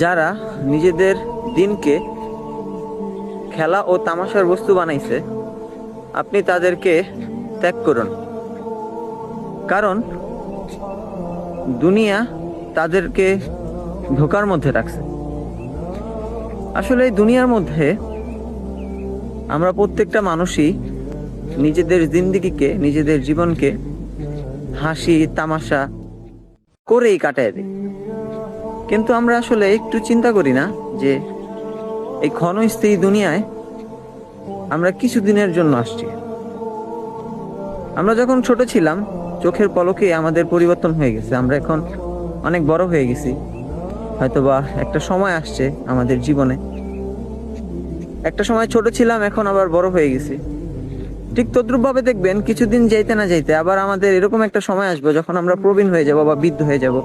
যারা নিজেদের দিনকে খেলা ও তামাশার বস্তু বানাইছে, আপনি তাদেরকে ত্যাগ করুন। কারণ দুনিয়া তাদেরকে ধোঁকার মধ্যে রাখছে। আসলে এই দুনিয়ার মধ্যে আমরা প্রত্যেকটা মানুষই নিজেদের জিন্দেগিকে, নিজেদের জীবনকে হাসি তামাশা করেই কাটায় দিই। কিন্তু আমরা আসলে একটু চিন্তা করি না যে এই ক্ষণস্থায়ী দুনিয়ায় আমরা কিছুদিনের জন্য আসছি। আমরা যখন ছোট ছিলাম, চোখের পলকে আমাদের পরিবর্তন হয়ে গেছে। আমরা এখন অনেক বড় হয়ে গেছি। হয়তোবা একটা সময় আসছে আমাদের জীবনে, একটা সময় ছোট ছিলাম, এখন আবার বড় হয়ে গেছি। ঠিক তদ্রুপ ভাবে দেখবেন, কিছুদিন যাইতে না যাইতে আবার আমাদের এরকম একটা সময় আসবে যখন আমরা প্রবীণ হয়ে যাব বা বৃদ্ধ হয়ে যাব।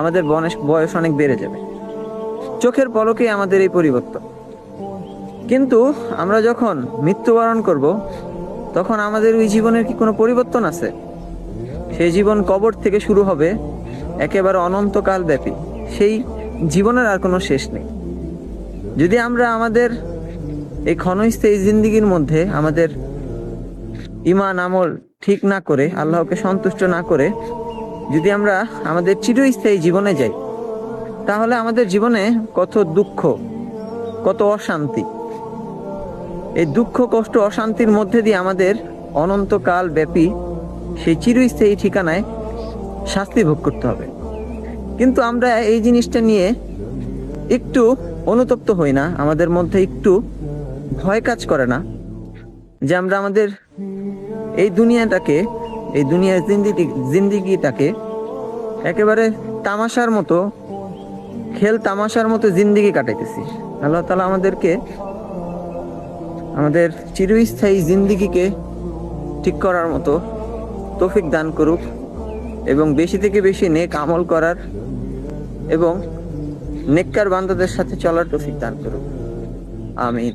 আমাদের বয়স অনেক বেড়ে যাবে। চোখের পলকে আমাদের এই পরিবর্তন। কিন্তু আমরা যখন মৃত্যুবরণ করব, তখন আমাদের ওই জীবনের কি কোনো পরিবর্তন আছে? সেই জীবন কবর থেকে শুরু হবে, একেবারে অনন্তকাল ব্যাপী। সেই জীবনের আর কোনো শেষ নেই। যদি আমরা আমাদের এই ক্ষণস্থায়ী জিন্দেগির মধ্যে আমাদের ঈমান আমল ঠিক না করে, আল্লাহকে সন্তুষ্ট না করে যদি আমরা আমাদের চিরস্থায়ী জীবনে যাই, তাহলে আমাদের জীবনে কত দুঃখ, কত অশান্তি। এই দুঃখ কষ্ট অশান্তির মধ্যে দিয়ে আমাদের অনন্তকাল ব্যাপী সেই চিরস্থায়ী ঠিকানায় শাস্তি ভোগ করতে হবে। কিন্তু আমরা এই জিনিসটা নিয়ে একটু অনুতপ্ত হই না, আমাদের মধ্যে একটু ভয় কাজ করে না যে আমরা আমাদের এই দুনিয়াটাকে, এই দুনিয়ার জিন্দিগিটাকে একেবারে তামাশার মতো, খেল তামাশার মতো জিন্দিগি কাটাইতেছি। আল্লাহ তাআলা আমাদেরকে আমাদের চিরস্থায়ী জিন্দিগিকে ঠিক করার মতো তৌফিক দান করুক, এবং বেশি থেকে বেশি নেক আমল করার এবং নেককার বান্দাদের সাথে চলার তৌফিক দান করুক। আমিন।